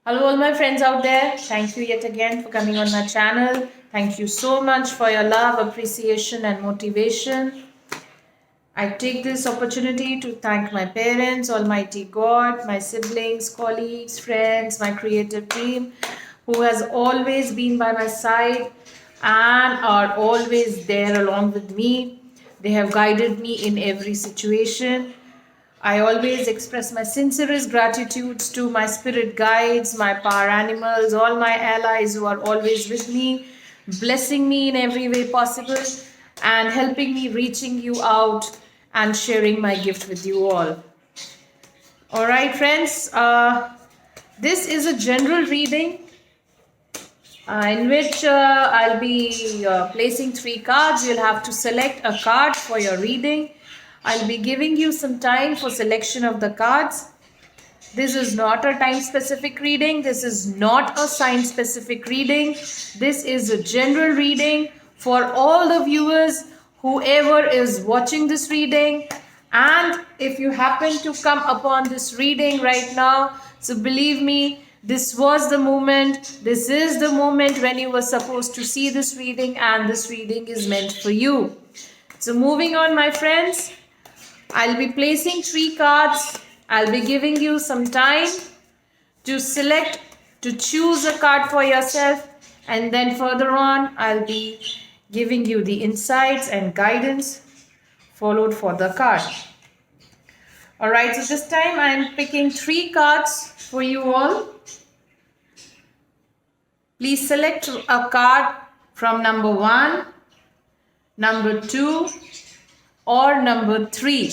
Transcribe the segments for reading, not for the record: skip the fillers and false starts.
Hello, all my friends out there. Thank you yet again for coming on my channel. Thank you so much for your love, appreciation, and motivation. I take this opportunity to thank my parents, Almighty God, my siblings, colleagues, friends, my creative team, who has always been by my side and are always there along with me. They have guided me in every situation. I always express my sincerest gratitude to my spirit guides, my power animals, all my allies who are always with me, blessing me in every way possible and helping me reaching you out and sharing my gift with you all. All right, friends, this is a general reading in which I'll be placing 3 cards. You'll have to select a card for your reading. I'll be giving you some time for selection of the cards. This is not a time specific reading. This is not a sign specific reading. This is a general reading for all the viewers, whoever is watching this reading. And if you happen to come upon this reading right now, so believe me, this was the moment, this is the moment when you were supposed to see this reading, and this reading is meant for you. So moving on, my friends, I'll be placing 3 cards. I'll be giving you some time to select, to choose a card for yourself, and then further on, I'll be giving you the insights and guidance followed for the card. Alright, so this time I'm picking 3 cards for you all. Please select a card from number 1, number 2, or number 3.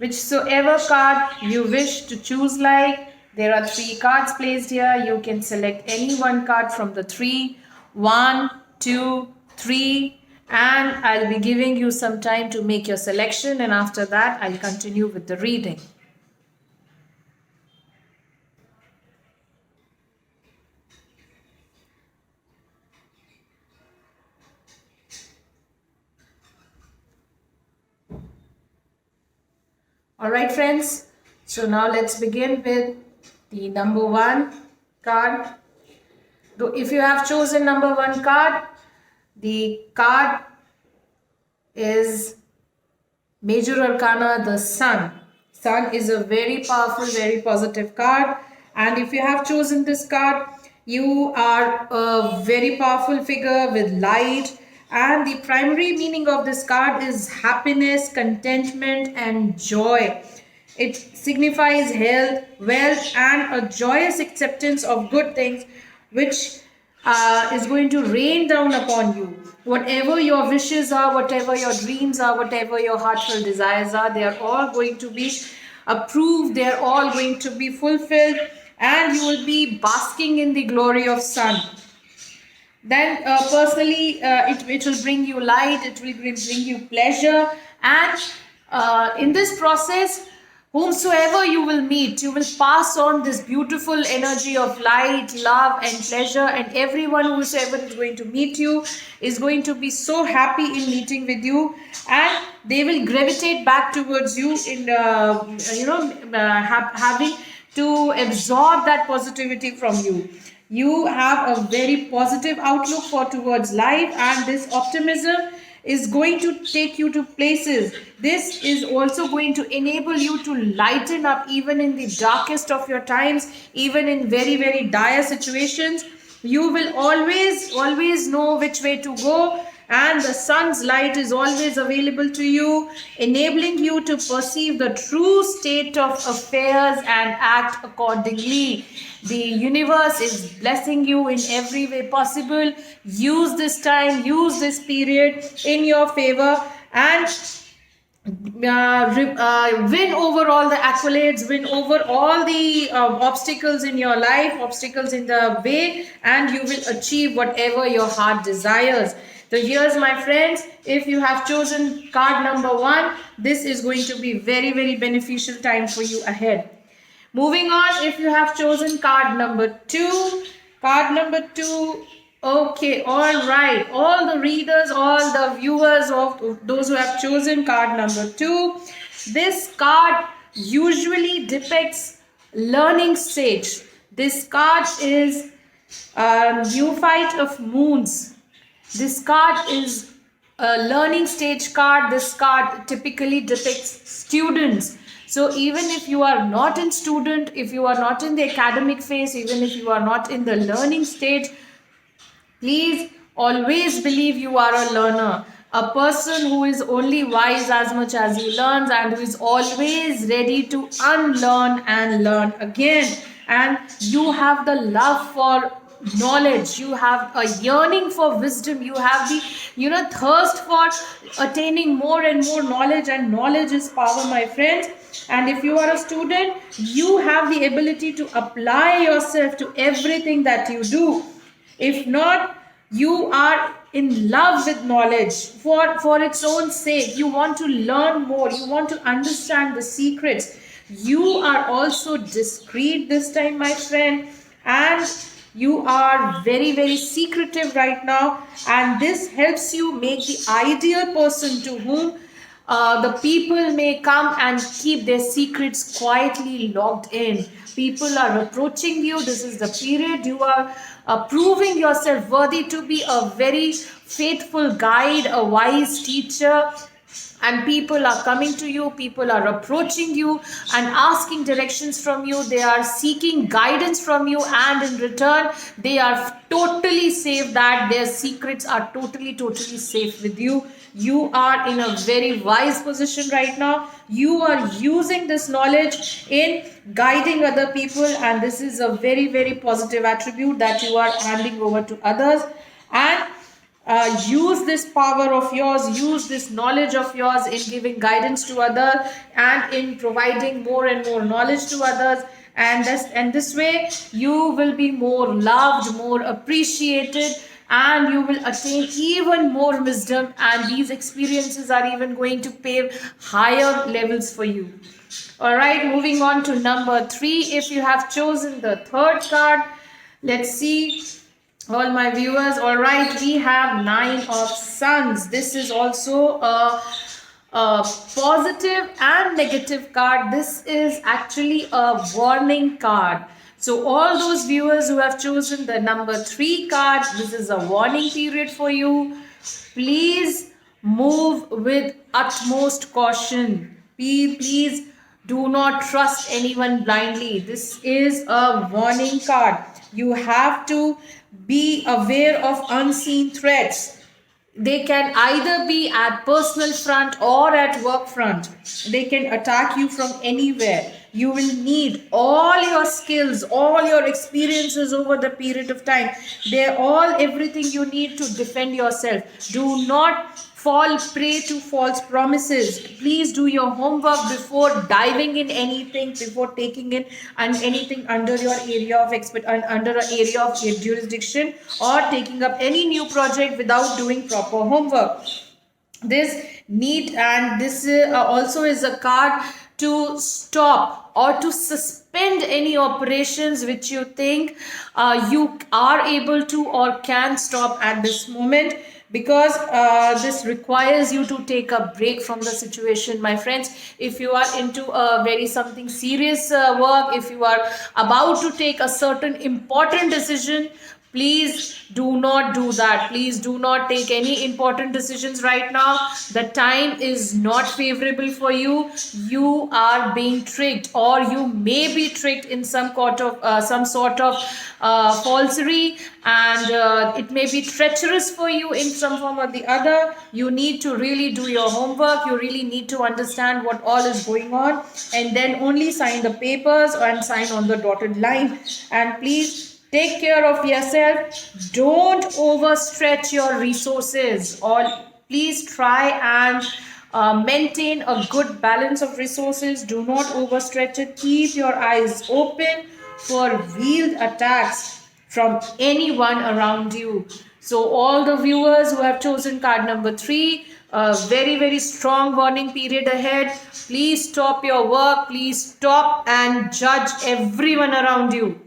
Whichsoever card you wish to choose, like, there are 3 cards placed here. You can select any one card from the 3, 1, 2, 3, and I'll be giving you some time to make your selection, and after that I'll continue with the reading. Alright, friends, so now let's begin with the number 1 card. Though if you have chosen number 1 card, the card is Major Arcana, the Sun. Sun is a very powerful, very positive card, and if you have chosen this card, you are a very powerful figure with light, and the primary meaning of this card is happiness, contentment, and joy. It signifies health, wealth, and a joyous acceptance of good things, which is going to rain down upon you. Whatever your wishes are, whatever your dreams are, whatever your heartfelt desires are, they are all going to be approved, they are all going to be fulfilled, and you will be basking in the glory of Sun. Then personally, it will bring you light, it will bring you pleasure, and in this process, whomsoever you will meet, you will pass on this beautiful energy of light, love, and pleasure, and everyone whosoever is going to meet you is going to be so happy in meeting with you, and they will gravitate back towards you in having to absorb that positivity from you. You have a very positive outlook for towards life, and this optimism is going to take you to places. This is also going to enable you to lighten up even in the darkest of your times, even in very, very dire situations. You will always know which way to go, and the Sun's light is always available to you, enabling you to perceive the true state of affairs and act accordingly. The universe is blessing you in every way possible. Use this time, use this period in your favor, and win over all the accolades, win over all the obstacles in your life, obstacles in the way, and you will achieve whatever your heart desires. So here's, my friends, if you have chosen card number 1, this is going to be very, very beneficial time for you ahead. Moving on, if you have chosen card number 2, okay, all right, all the readers, all the viewers of those who have chosen card number 2, this card usually depicts learning stage. This card is neophyte of moons. This card is a learning stage card. This card typically depicts students. So even if you are not in student, if you are not in the academic phase, even if you are not in the learning stage, please always believe you are a learner. A person who is only wise as much as he learns, and who is always ready to unlearn and learn again. And you have the love for knowledge, you have a yearning for wisdom, you have the thirst for attaining more and more knowledge, and knowledge is power, my friends. And if you are a student, you have the ability to apply yourself to everything that you do. If not, you are in love with knowledge for its own sake. You want to learn more, you want to understand the secrets. You are also discreet this time, my friend, and you are very, very secretive right now, and this helps you make the ideal person to whom the people may come and keep their secrets quietly locked in. People are approaching you. This is the period you are proving yourself worthy to be a very faithful guide, a wise teacher. And people are coming to you, people are approaching you and asking directions from you. They are seeking guidance from you, and in return, they are totally safe, that their secrets are totally safe with you. You are in a very wise position right now. You are using this knowledge in guiding other people, and this is a very, very positive attribute that you are handing over to others. And use this power of yours, use this knowledge of yours in giving guidance to others, and in providing more and more knowledge to others. And this way you will be more loved, more appreciated, and you will attain even more wisdom, and these experiences are even going to pave higher levels for you. All right, moving on to number 3. If you have chosen the third card, let's see, all my viewers. All right, we have 9 of Suns. This is also a positive and negative card. This is actually a warning card. So all those viewers who have chosen the number 3 card, this is a warning period for you. Please move with utmost caution. Please do not trust anyone blindly. This is a warning card. You have to be aware of unseen threats. They can either be at personal front or at work front. They can attack you from anywhere. You will need all your skills, all your experiences over the period of time. They're all everything you need to defend yourself. Do not fall prey to false promises. Please do your homework before diving in anything, before taking in anything under your area of under an area of jurisdiction, or taking up any new project without doing proper homework. This need, and this also is a card to stop or to suspend any operations which you think you are able to or can stop at this moment, because this requires you to take a break from the situation, my friends. If you are into a very something serious work, if you are about to take a certain important decision, please do not do that. Please do not take any important decisions right now. The time is not favorable for you. You are being tricked, or you may be tricked in some sort of falsery, and it may be treacherous for you in some form or the other. You need to really do your homework. You really need to understand what all is going on, and then only sign the papers and sign on the dotted line. And please take care of yourself. Don't overstretch your resources, or please try and maintain a good balance of resources. Do not overstretch it. Keep your eyes open for veiled attacks from anyone around you. So all the viewers who have chosen card number 3, a very, very strong warning period ahead. Please stop your work. Please stop and judge everyone around you,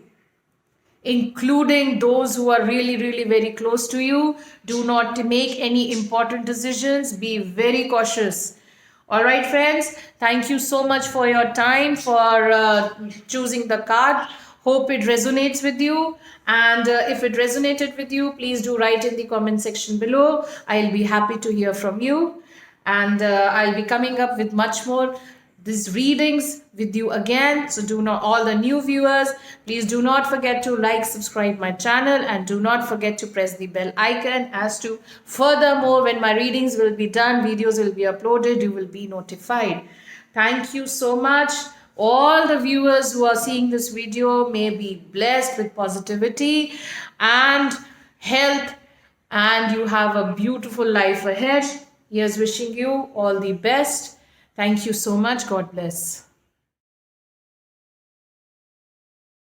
including those who are really, really very close to you. Do not make any important decisions. Be very cautious. All right, friends. Thank you so much for your time, for choosing the card. Hope it resonates with you. And if it resonated with you, please do write in the comment section below. I'll be happy to hear from you. And I'll be coming up with much more these readings with you again. So do not, all the new viewers, please do not forget to like, subscribe my channel, and do not forget to press the bell icon as to furthermore when my readings will be done, videos will be uploaded, you will be notified. Thank you so much. All the viewers who are seeing this video may be blessed with positivity and health, and you have a beautiful life ahead. Here's wishing you all the best. Thank you so much. God bless.